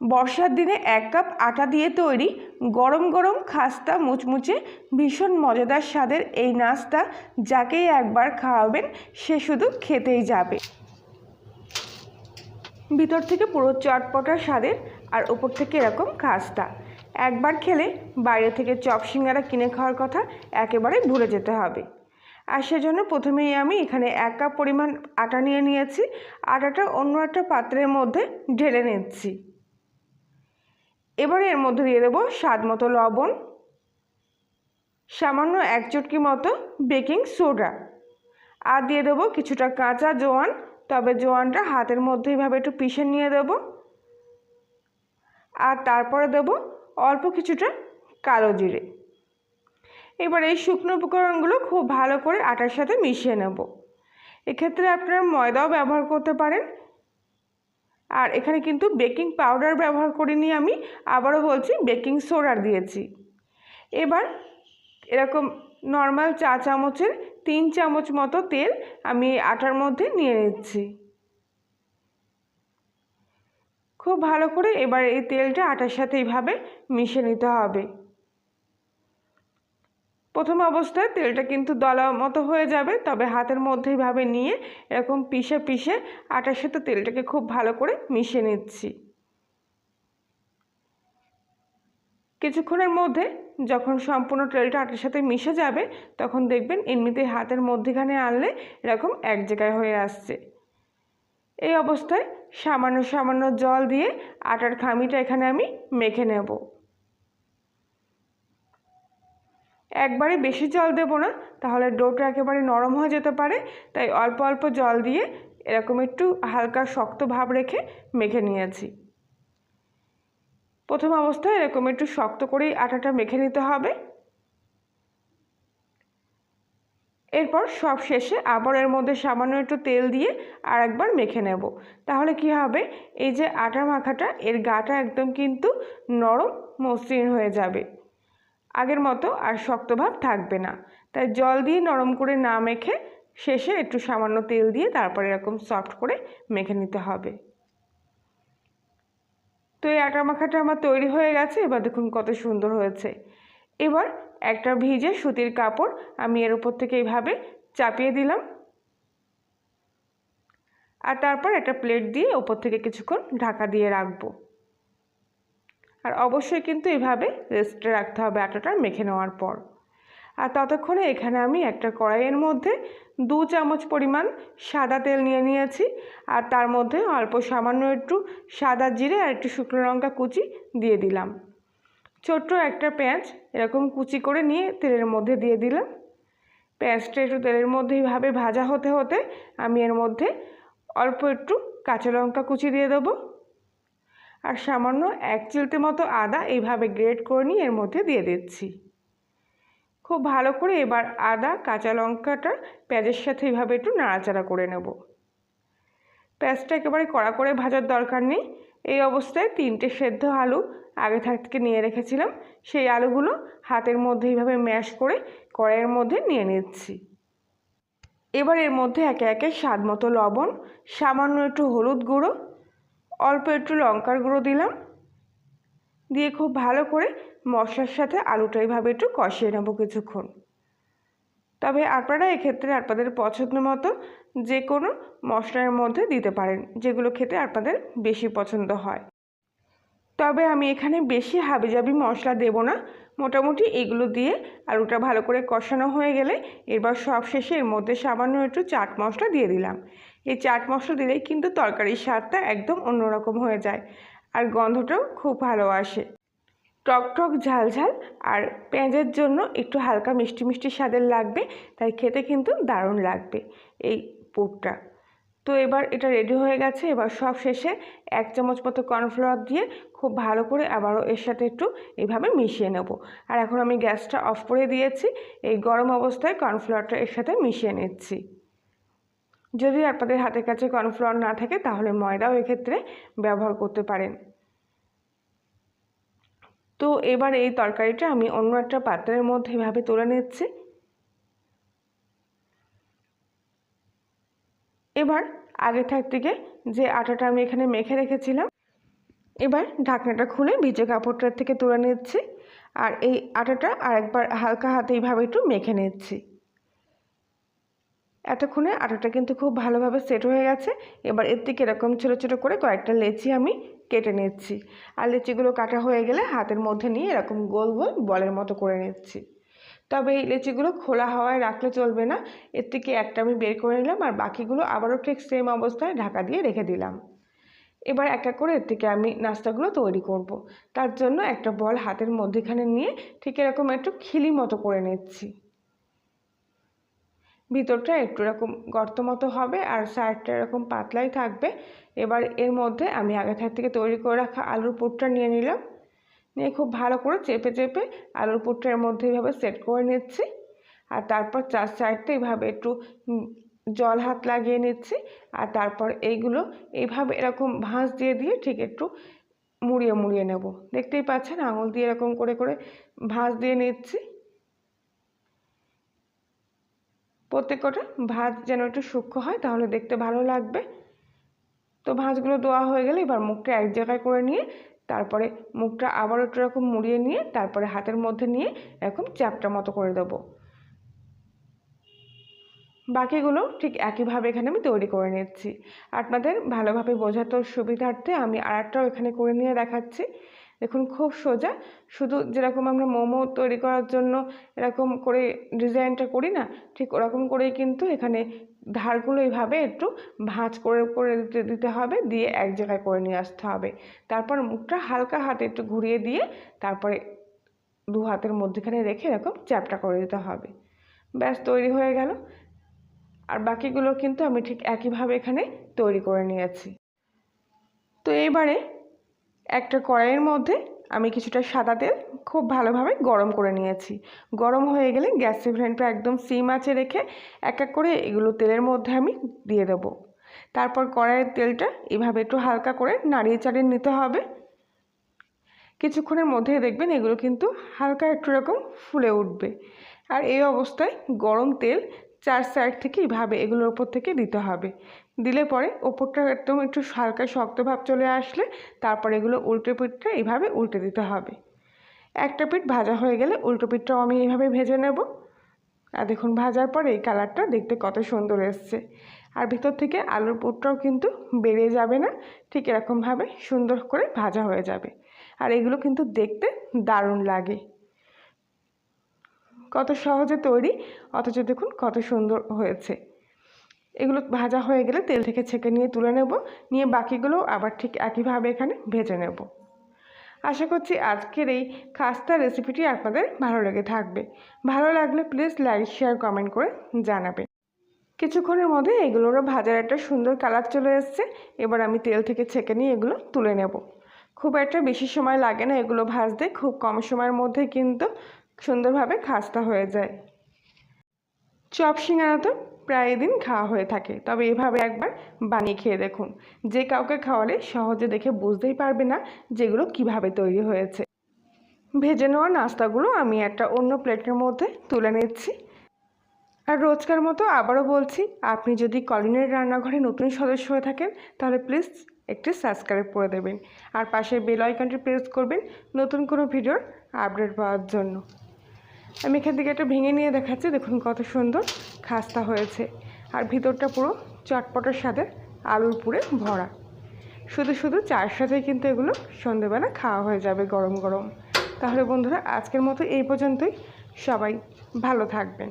বর্ষার দিনে 1 কাপ আটা দিয়ে তৈরি গরম গরম খাস্তা মুচমুচে ভীষণ মজাদার স্বাদের এই নাস্তা যাকেই একবার খাওয়াবেন সে শুধু খেতেই যাবে। ভিতর থেকে পুরো চটপটা স্বাদের আর উপর থেকে এরকম খাস্তা। একবার খেলে বাইরে থেকে চপ সিঙ্গারা কিনে খাওয়ার কথা একেবারে ভুলে যেতে হবে। আর সেজন্য প্রথমেই আমি এখানে 1 কাপ পরিমাণ আটা নিয়ে নিয়েছি। আটাটা অন্য একটা পাত্রের মধ্যে ঢেলে নিচ্ছি। এবার এর মধ্যে দিয়ে দেবো স্বাদ মতো লবণ, সামান্য 1 চুটকি মতো বেকিং সোডা, আর দিয়ে দেবো কিছুটা কাঁচা জোয়ান। তবে জোয়ানটা হাতের মধ্যে এইভাবে একটু পিষে নিয়ে দেবো। আর তারপরে দেবো অল্প কিছুটা কালো জিরে। এবার এই শুকনো উপকরণগুলো খুব ভালো করে আটার সাথে মিশিয়ে নেব। এক্ষেত্রে আপনারা ময়দাও ব্যবহার করতে পারেন। আর এখানে কিন্তু বেকিং পাউডার ব্যবহার করিনি আমি, আবারও বলছি বেকিং সোডা দিয়েছি। এবার এরকম নর্মাল চা চামচের 3 চামচ মতো তেল আমি আটার মধ্যে নিয়ে নিচ্ছি। খুব ভালো করে এবার এই তেলটা আটার সাথে এইভাবে মিশিয়ে নিতে হবে। প্রথম অবস্থায় তেলটা কিন্তু দলা মতো হয়ে যাবে, তবে হাতের মধ্যে এইভাবে নিয়ে এরকম পিষে পিষে আটার সাথে তেলটাকে খুব ভালো করে মিশিয়ে নিচ্ছি। কিছুক্ষণের মধ্যে যখন সম্পূর্ণ তেলটা আটার সাথে মিশে যাবে তখন দেখবেন এমনিতেই হাতের মধ্যেখানে আনলে এরকম এক জায়গায় হয়ে আসছে। এই অবস্থায় সামান্য সামান্য জল দিয়ে আটার খামিটা এখানে আমি মেখে নেব। একবারে বেশি জল দেব না, তাহলে ডোটা একেবারে নরম হয়ে যেতে পারে। তাই অল্প অল্প জল দিয়ে এরকম একটু হালকা শক্ত ভাব রেখে মেখে নিয়েছি। প্রথম অবস্থায় এরকম একটু শক্ত করেই আটাটা মেখে নিতে হবে। এরপর সব শেষে আবার এর মধ্যে সামান্য একটু তেল দিয়ে আর একবার মেখে নেব। তাহলে কি হবে, এই যে আটা মাখাটা এর গাটা একদম কিন্তু নরম মসৃণ হয়ে যাবে, আগের মতো আর শক্ত ভাব থাকবে না। তাই জল দিয়ে নরম করে না মেখে শেষে একটু সামান্য তেল দিয়ে তারপরে এরকম সফট করে মেখে নিতে হবে। তো এই আটা মাখাটা আমার তৈরি হয়ে গেছে। এবার দেখুন কত সুন্দর হয়েছে। এবার একটা ভিজে সুতির কাপড় আমি এর উপর থেকে এইভাবে চাপিয়ে দিলাম, আর তারপর একটা প্লেট দিয়ে উপর থেকে কিছুক্ষণ ঢাকা দিয়ে রাখবো। আর অবশ্যই কিন্তু এইভাবে রেস্টে রাখতে হবে আটাটা মেখে নেওয়ার পর। আর ততক্ষণে এখানে আমি একটা কড়াইয়ের মধ্যে 2 চামচ পরিমাণ সাদা তেল নিয়ে নিয়েছি। আর তার মধ্যে অল্প সামান্য একটু সাদা জিরে আর একটু শুকনো লঙ্কা কুচি দিয়ে দিলাম। ছোট্ট একটা পেঁয়াজ এরকম কুচি করে নিয়ে তেলের মধ্যে দিয়ে দিলাম। পেঁয়াজটা একটু তেলের মধ্যে এইভাবে ভাজা হতে হতে আমি এর মধ্যে অল্প একটু কাঁচা লঙ্কা কুচি দিয়ে দেবো। আর সামান্য 1 চিলতে মতো আদা এইভাবে গ্রেট করে নিয়ে এর মধ্যে দিয়ে দিচ্ছি। খুব ভালো করে এবার আদা কাঁচা লঙ্কাটা পেঁয়াজের সাথে এইভাবে একটু নাড়াচাড়া করে নেব। পেঁয়াজটা একেবারে কড়া করে ভাজার দরকার নেই। এই অবস্থায় 3টে সেদ্ধ আলু আগে থেকে নিয়ে রেখেছিলাম, সেই আলুগুলো হাতের মধ্যে এইভাবে ম্যাশ করে কড়াইয়ের মধ্যে নিয়ে নিচ্ছি। এবার এর মধ্যে একে একে স্বাদ মতো লবণ, সামান্য একটু হলুদ গুঁড়ো, অল্প একটু লঙ্কার গুঁড়ো দিলাম। দিয়ে খুব ভালো করে মশলার সাথে আলুটা এইভাবে একটু কষিয়ে নেব কিছুক্ষণ। তবে আপনারা এক্ষেত্রে আপনাদের পছন্দ মতো যে কোনো মশলার মধ্যে দিতে পারেন, যেগুলো খেতে আপনাদের বেশি পছন্দ হয়। তবে আমি এখানে বেশি হাবিজাবি মশলা দেব না, মোটামুটি এগুলো দিয়ে আলুটা ভালো করে কষানো হয়ে গেলে এবার সব শেষে এর মধ্যে সামান্য একটু চাট মশলা দিয়ে দিলাম। এই চাট মশলা দিলেই কিন্তু তরকারির স্বাদটা একদম অন্যরকম হয়ে যায়, আর গন্ধটাও খুব ভালো আসে। টকটক ঝাল ঝাল আর পেঁয়াজের জন্য একটু হালকা মিষ্টি মিষ্টি স্বাদের লাগবে, তাই খেতে কিন্তু দারুণ লাগবে এই পুরটা। তো এবার এটা রেডি হয়ে গেছে। এবার সব শেষে 1 চামচ মতো কর্নফ্লাওয়ার দিয়ে খুব ভালো করে আবারও এর সাথে একটু এইভাবে মিশিয়ে নেব। আর এখন আমি গ্যাসটা অফ করে দিয়েছি। এই গরম অবস্থায় কর্নফ্লাওয়ারটা এর সাথে মিশিয়ে নিচ্ছি। যদি আপনাদের হাতের কাছে কর্নফ্লাওয়ার না থাকে তাহলে ময়দাও এক্ষেত্রে ব্যবহার করতে পারেন। তো এবার এই তরকারিটা আমি অন্য একটা পাত্রের মধ্যে এভাবে তুলে নিচ্ছি। এবার আগে থেকে যে আটাটা আমি এখানে মেখে রেখেছিলাম এবার ঢাকনাটা খুলে ভিজে কাপড়টার থেকে তুলে নিচ্ছি আর এই আটাটা আরেকবার হালকা হাতে এইভাবে একটু মেখে নিচ্ছি। এতক্ষণে আটাটা কিন্তু খুব ভালোভাবে সেট হয়ে গেছে। এবার এর থেকে এরকম ছোটো ছোটো করে কয়েকটা লেচি আমি কেটে নিচ্ছি। আর লেচিগুলো কাটা হয়ে গেলে হাতের মধ্যে নিয়ে এরকম গোল গোল বলের মতো করে নিচ্ছি। তবে এই লেচিগুলো খোলা হাওয়ায় রাখলে চলবে না। এর থেকে একটা আমি বের করে নিলাম আর বাকিগুলো আবারও ঠিক সেম অবস্থায় ঢাকা দিয়ে রেখে দিলাম। এবার এক এক করে এর থেকে আমি নাস্তাগুলো তৈরি করব। তার জন্য একটা বল হাতের মধ্যেখানে নিয়ে ঠিক এরকম একটু খিলি মতো করে নিচ্ছি। ভিতরটা একটু এরকম গর্ত মতো হবে আর সাইডটা এরকম পাতলাই থাকবে। এবার এর মধ্যে আমি আগে থেকে তৈরি করে রাখা আলুর পুরটা নিয়ে নিলাম। নিয়ে খুব ভালো করে চেপে চেপে আলুর পুরটা এর মধ্যে এইভাবে সেট করে নিচ্ছি। আর তারপর চার সাইডটা এইভাবে একটু জল হাত লাগিয়ে নিচ্ছি। আর তারপর এইগুলো এইভাবে এরকম ভাঁজ দিয়ে দিয়ে ঠিক একটু মুড়িয়ে মুড়িয়ে নেব। দেখতেই পাচ্ছেন আঙুল দিয়ে এরকম করে করে ভাঁজ দিয়ে নিচ্ছি। প্রত্যেকটা ভাঁজ যেন একটু সূক্ষ্ম হয়, তাহলে দেখতে ভালো লাগবে। তো ভাঁজগুলো দেওয়া হয়ে গেলে এবার মুখটা এক জায়গায় করে নিয়ে তারপরে মুখটা আবার একটু এরকম মুড়িয়ে নিয়ে তারপরে হাতের মধ্যে নিয়ে এরকম চ্যাপটা মতো করে দেবো। বাকিগুলো ঠিক একইভাবে এখানে আমি তৈরি করে নিচ্ছি। আপনাদের ভালোভাবে বোঝাতে সুবিধার্থে আমি আরেকটাও এখানে করে নিয়ে দেখাচ্ছি। দেখুন খুব সোজা, শুধু যেরকম আমরা মোমো তৈরি করার জন্য এরকম করে ডিজাইনটা করি না, ঠিক ওরকম করেই কিন্তু এখানে ধারগুলো এইভাবে একটু ভাঁজ করে করে দিতে হবে, দিয়ে এক জায়গায় করে নিয়ে আসতে হবে। তারপর মুখটা হালকা হাতে একটু ঘুরিয়ে দিয়ে তারপরে দু হাতের মধ্যেখানে রেখে এরকম চ্যাপটা করে দিতে হবে। ব্যাস তৈরি হয়ে গেল। আর বাকিগুলো কিন্তু আমি ঠিক একইভাবে এখানে তৈরি করে নিয়েছি। তো এইবারে একটা কড়াইয়ের মধ্যে আমি কিছুটা সাদা তেল খুব ভালোভাবে গরম করে নিয়েছি। গরম হয়ে গেলে গ্যাসের ফ্লেমটা একদম সিম আঁচে রেখে এক এক করে এগুলো তেলের মধ্যে আমি দিয়ে দেবো। তারপর কড়াইয়ের তেলটা এভাবে একটু হালকা করে নাড়িয়ে চাড়িয়ে নিতে হবে। কিছুক্ষণের মধ্যেই দেখবেন এগুলো কিন্তু হালকা একটু এরকম ফুলে উঠবে। আর এই অবস্থায় গরম তেল চার সাইড থেকে এইভাবে এগুলোর ওপর থেকে দিতে হবে। দিলে পরে ওপরটা একদম একটু হালকা শক্ত ভাব চলে আসলে তারপর এগুলো উল্টে পিঠটা এইভাবে উল্টে দিতে হবে। একটা পিঠ ভাজা হয়ে গেলে উল্টো পিঠটাও আমি এইভাবে ভেজে নেব। আর দেখুন ভাজার পরে এই কালারটা দেখতে কত সুন্দর এসছে। আর ভিতর থেকে আলুর পুরটাও কিন্তু বেরিয়ে যাবে না, ঠিক এরকমভাবে সুন্দর করে ভাজা হয়ে যাবে। আর এগুলো কিন্তু দেখতে দারুণ লাগে। কত সহজে তৈরি, অথচ দেখুন কত সুন্দর হয়েছে। এগুলো ভাজা হয়ে গেলে তেল থেকে ছেঁকে নিয়ে তুলে নেব, নিয়ে বাকিগুলো আবার ঠিক একইভাবে এখানে ভেজে নেব। আশা করছি আজকের এই খাস্তা রেসিপিটি আপনাদের ভালো লেগে থাকবে। ভালো লাগলে প্লিজ লাইক শেয়ার কমেন্ট করে জানাবেন। কিছুক্ষণের মধ্যে এগুলোরও ভাজার একটা সুন্দর কালার চলে এসছে। এবার আমি তেল থেকে ছেঁকে নিয়ে এগুলো তুলে নেব। খুব একটা বেশি সময় লাগে না এগুলো ভাজতে, খুব কম সময়ের মধ্যে কিন্তু সুন্দরভাবে খাস্তা হয়ে যায়। চপ সিঙ্গারা তো প্রায় দিন খাওয়া হয়ে থাকে, তবে এভাবে একবার বানিয়ে খেয়ে দেখুন। যে কাউকে খাওয়ালে সহজে দেখে বুঝতেই পারবে না যেগুলো কিভাবে তৈরি হয়েছে। ভেজে নেওয়া নাস্তাগুলো আমি একটা অন্য প্লেটের মধ্যে তুলে নিচ্ছি। আর রোজকার মতো আবারও বলছি, আপনি যদি কলিনের রান্নাঘরে নতুন সদস্য হয়ে থাকেন তাহলে প্লিজ একটি সাবস্ক্রাইব করে দেবেন আর পাশে বেল আইকনটি প্রেস করবেন নতুন কোনো ভিডিওর আপডেট পাওয়ার জন্য। আমি এখান থেকে একটা ভেঙে নিয়ে দেখাচ্ছি, দেখুন কত সুন্দর খাস্তা হয়েছে। আর ভিতরটা পুরো চটপটার সাথে আলুর পুরে ভরা। শুধু শুধু চায়ের সাথে কিন্তু এগুলো সন্ধেবেলা খাওয়া হয়ে যাবে গরম গরম। তাহলে বন্ধুরা আজকের মতো এই পর্যন্তই। সবাই ভালো থাকবেন।